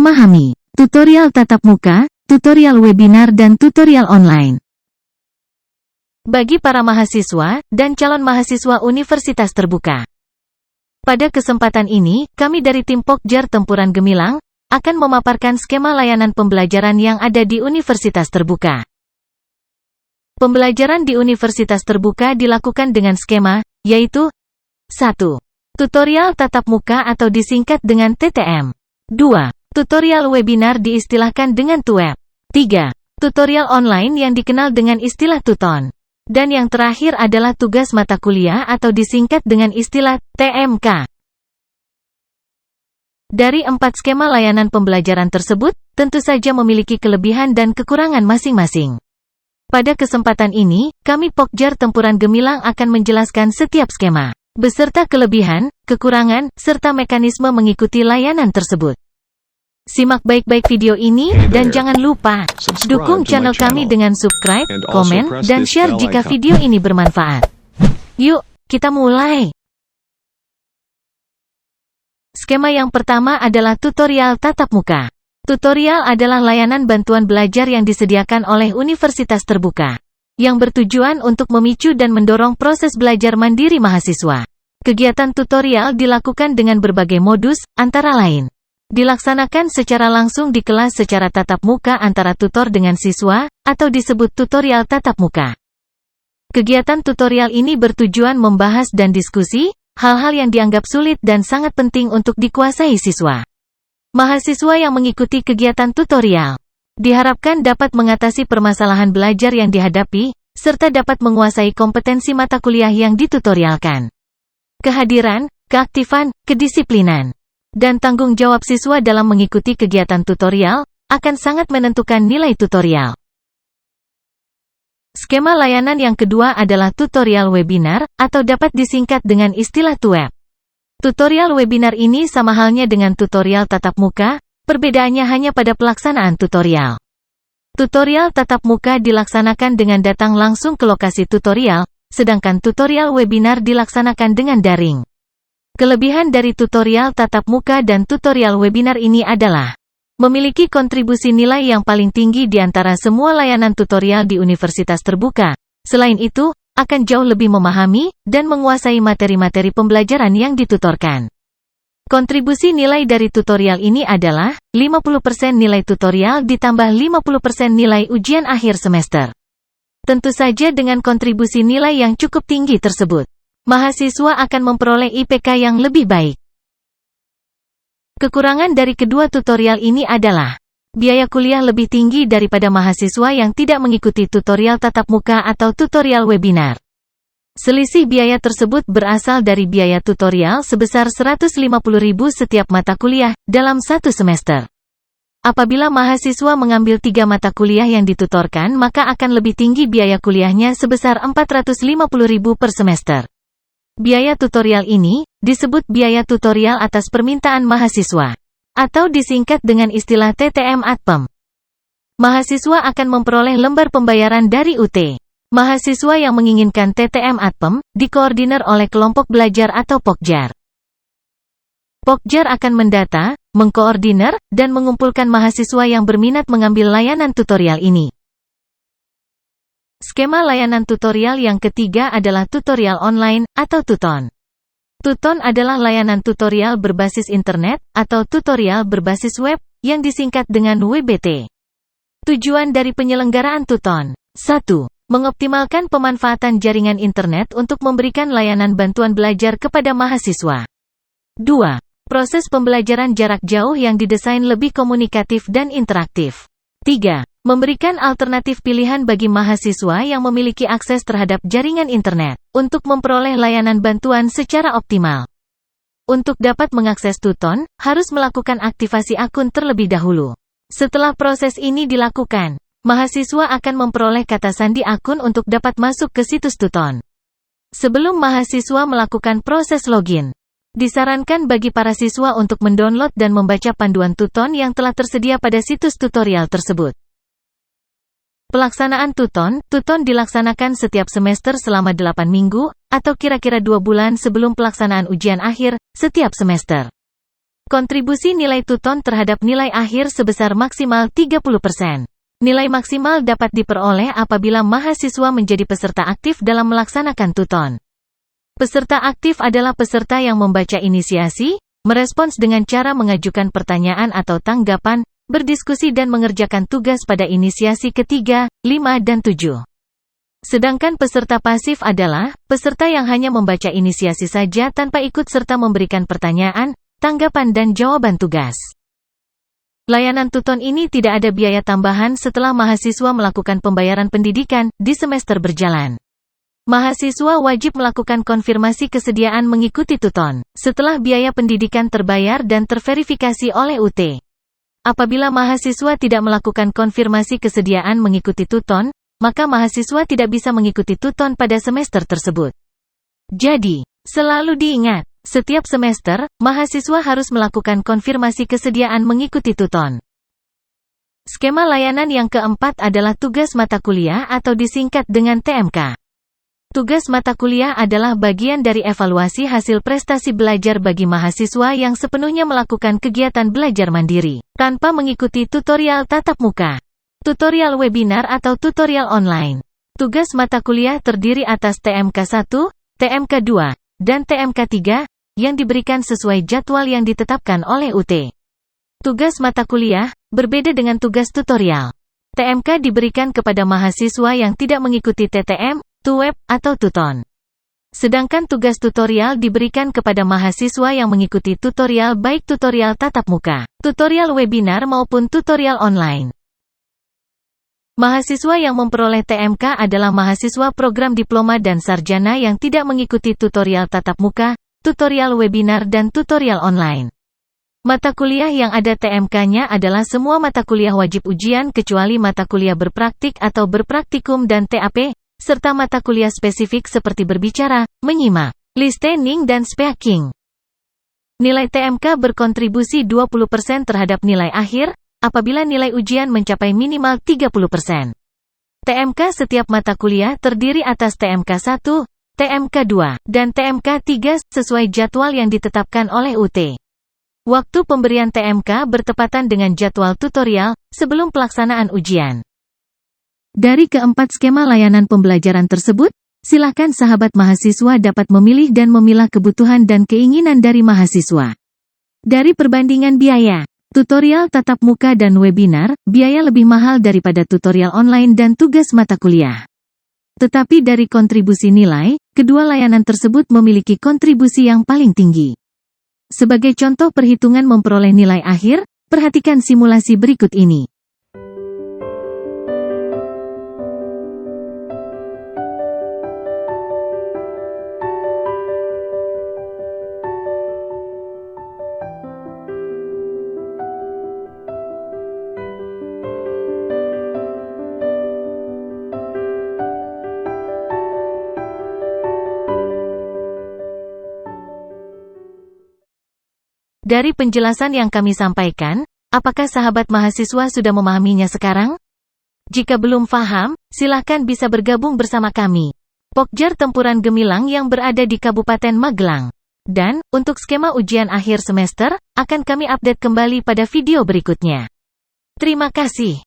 Memahami tutorial tatap muka, tutorial webinar dan tutorial online. Bagi para mahasiswa dan calon mahasiswa Universitas Terbuka. Pada kesempatan ini, kami dari tim Pokjar Tempuran Gemilang akan memaparkan skema layanan pembelajaran yang ada di Universitas Terbuka. Pembelajaran di Universitas Terbuka dilakukan dengan skema, yaitu 1. Tutorial tatap muka atau disingkat dengan TTM. 2. Tutorial webinar diistilahkan dengan TUWEB. 3. Tutorial online yang dikenal dengan istilah Tuton. Dan yang terakhir adalah tugas mata kuliah atau disingkat dengan istilah TMK. Dari 4 skema layanan pembelajaran tersebut, tentu saja memiliki kelebihan dan kekurangan masing-masing. Pada kesempatan ini, kami Pokjar Tempuran Gemilang akan menjelaskan setiap skema, beserta kelebihan, kekurangan, serta mekanisme mengikuti layanan tersebut. Simak baik-baik video ini, dan jangan lupa dukung channel kami dengan subscribe, komen, dan share jika video ini bermanfaat. Yuk, kita mulai! Skema yang pertama adalah tutorial tatap muka. Tutorial adalah layanan bantuan belajar yang disediakan oleh Universitas Terbuka, yang bertujuan untuk memicu dan mendorong proses belajar mandiri mahasiswa. Kegiatan tutorial dilakukan dengan berbagai modus, antara lain dilaksanakan secara langsung di kelas secara tatap muka antara tutor dengan siswa, atau disebut tutorial tatap muka. Kegiatan tutorial ini bertujuan membahas dan diskusi hal-hal yang dianggap sulit dan sangat penting untuk dikuasai siswa. Mahasiswa yang mengikuti kegiatan tutorial diharapkan dapat mengatasi permasalahan belajar yang dihadapi, serta dapat menguasai kompetensi mata kuliah yang ditutorialkan. Kehadiran, keaktifan, kedisiplinan, dan tanggung jawab siswa dalam mengikuti kegiatan tutorial akan sangat menentukan nilai tutorial. Skema layanan yang kedua adalah tutorial webinar, atau dapat disingkat dengan istilah TUWEB. Tutorial webinar ini sama halnya dengan tutorial tatap muka, perbedaannya hanya pada pelaksanaan tutorial. Tutorial tatap muka dilaksanakan dengan datang langsung ke lokasi tutorial, sedangkan tutorial webinar dilaksanakan dengan daring. Kelebihan dari tutorial tatap muka dan tutorial webinar ini adalah memiliki kontribusi nilai yang paling tinggi di antara semua layanan tutorial di Universitas Terbuka. Selain itu, akan jauh lebih memahami dan menguasai materi-materi pembelajaran yang ditutorkan. Kontribusi nilai dari tutorial ini adalah 50% nilai tutorial ditambah 50% nilai ujian akhir semester. Tentu saja dengan kontribusi nilai yang cukup tinggi tersebut, mahasiswa akan memperoleh IPK yang lebih baik. Kekurangan dari kedua tutorial ini adalah biaya kuliah lebih tinggi daripada mahasiswa yang tidak mengikuti tutorial tatap muka atau tutorial webinar. Selisih biaya tersebut berasal dari biaya tutorial sebesar Rp150.000 setiap mata kuliah dalam satu semester. Apabila mahasiswa mengambil 3 mata kuliah yang ditutorkan, maka akan lebih tinggi biaya kuliahnya sebesar Rp450.000 per semester. Biaya tutorial ini disebut biaya tutorial atas permintaan mahasiswa, atau disingkat dengan istilah TTM-ATPEM. Mahasiswa akan memperoleh lembar pembayaran dari UT. Mahasiswa yang menginginkan TTM-ATPEM dikoordinir oleh kelompok belajar atau Pokjar. Pokjar akan mendata, mengkoordinir, dan mengumpulkan mahasiswa yang berminat mengambil layanan tutorial ini. Skema layanan tutorial yang ketiga adalah tutorial online, atau Tuton. Tuton adalah layanan tutorial berbasis internet, atau tutorial berbasis web, yang disingkat dengan WBT. Tujuan dari penyelenggaraan Tuton: 1. Mengoptimalkan pemanfaatan jaringan internet untuk memberikan layanan bantuan belajar kepada mahasiswa. 2. Proses pembelajaran jarak jauh yang didesain lebih komunikatif dan interaktif. 3. Memberikan alternatif pilihan bagi mahasiswa yang memiliki akses terhadap jaringan internet untuk memperoleh layanan bantuan secara optimal. Untuk dapat mengakses Tuton, harus melakukan aktivasi akun terlebih dahulu. Setelah proses ini dilakukan, mahasiswa akan memperoleh kata sandi akun untuk dapat masuk ke situs Tuton. Sebelum mahasiswa melakukan proses login, disarankan bagi para siswa untuk mendownload dan membaca panduan Tuton yang telah tersedia pada situs tutorial tersebut. Pelaksanaan Tuton dilaksanakan setiap semester selama 8 minggu, atau kira-kira 2 bulan sebelum pelaksanaan ujian akhir, setiap semester. Kontribusi nilai Tuton terhadap nilai akhir sebesar maksimal 30%. Nilai maksimal dapat diperoleh apabila mahasiswa menjadi peserta aktif dalam melaksanakan Tuton. Peserta aktif adalah peserta yang membaca inisiasi, merespons dengan cara mengajukan pertanyaan atau tanggapan, berdiskusi dan mengerjakan tugas pada inisiasi ketiga, 5 dan 7. Sedangkan peserta pasif adalah peserta yang hanya membaca inisiasi saja tanpa ikut serta memberikan pertanyaan, tanggapan dan jawaban tugas. Layanan Tuton ini tidak ada biaya tambahan setelah mahasiswa melakukan pembayaran pendidikan di semester berjalan. Mahasiswa wajib melakukan konfirmasi kesediaan mengikuti Tuton setelah biaya pendidikan terbayar dan terverifikasi oleh UT. Apabila mahasiswa tidak melakukan konfirmasi kesediaan mengikuti Tuton, maka mahasiswa tidak bisa mengikuti Tuton pada semester tersebut. Jadi, selalu diingat, setiap semester, mahasiswa harus melakukan konfirmasi kesediaan mengikuti Tuton. Skema layanan yang keempat adalah tugas mata kuliah atau disingkat dengan TMK. Tugas mata kuliah adalah bagian dari evaluasi hasil prestasi belajar bagi mahasiswa yang sepenuhnya melakukan kegiatan belajar mandiri, tanpa mengikuti tutorial tatap muka, tutorial webinar atau tutorial online. Tugas mata kuliah terdiri atas TMK 1, TMK 2, dan TMK 3, yang diberikan sesuai jadwal yang ditetapkan oleh UT. Tugas mata kuliah, berbeda dengan tugas tutorial. TMK diberikan kepada mahasiswa yang tidak mengikuti TTM, TUWEB, atau Tuton. Sedangkan tugas tutorial diberikan kepada mahasiswa yang mengikuti tutorial baik tutorial tatap muka, tutorial webinar maupun tutorial online. Mahasiswa yang memperoleh TMK adalah mahasiswa program diploma dan sarjana yang tidak mengikuti tutorial tatap muka, tutorial webinar dan tutorial online. Mata kuliah yang ada TMK-nya adalah semua mata kuliah wajib ujian kecuali mata kuliah berpraktik atau berpraktikum dan TAP, serta mata kuliah spesifik seperti berbicara, menyimak, listening dan speaking. Nilai TMK berkontribusi 20% terhadap nilai akhir, apabila nilai ujian mencapai minimal 30%. TMK setiap mata kuliah terdiri atas TMK 1, TMK 2, dan TMK 3 sesuai jadwal yang ditetapkan oleh UT. Waktu pemberian TMK bertepatan dengan jadwal tutorial sebelum pelaksanaan ujian. Dari keempat skema layanan pembelajaran tersebut, silakan sahabat mahasiswa dapat memilih dan memilah kebutuhan dan keinginan dari mahasiswa. Dari perbandingan biaya, tutorial tatap muka dan webinar, biaya lebih mahal daripada tutorial online dan tugas mata kuliah. Tetapi dari kontribusi nilai, kedua layanan tersebut memiliki kontribusi yang paling tinggi. Sebagai contoh perhitungan memperoleh nilai akhir, perhatikan simulasi berikut ini. Dari penjelasan yang kami sampaikan, apakah sahabat mahasiswa sudah memahaminya sekarang? Jika belum paham, silakan bisa bergabung bersama kami, Pokjar Tempuran Gemilang yang berada di Kabupaten Magelang. Dan, untuk skema ujian akhir semester, akan kami update kembali pada video berikutnya. Terima kasih.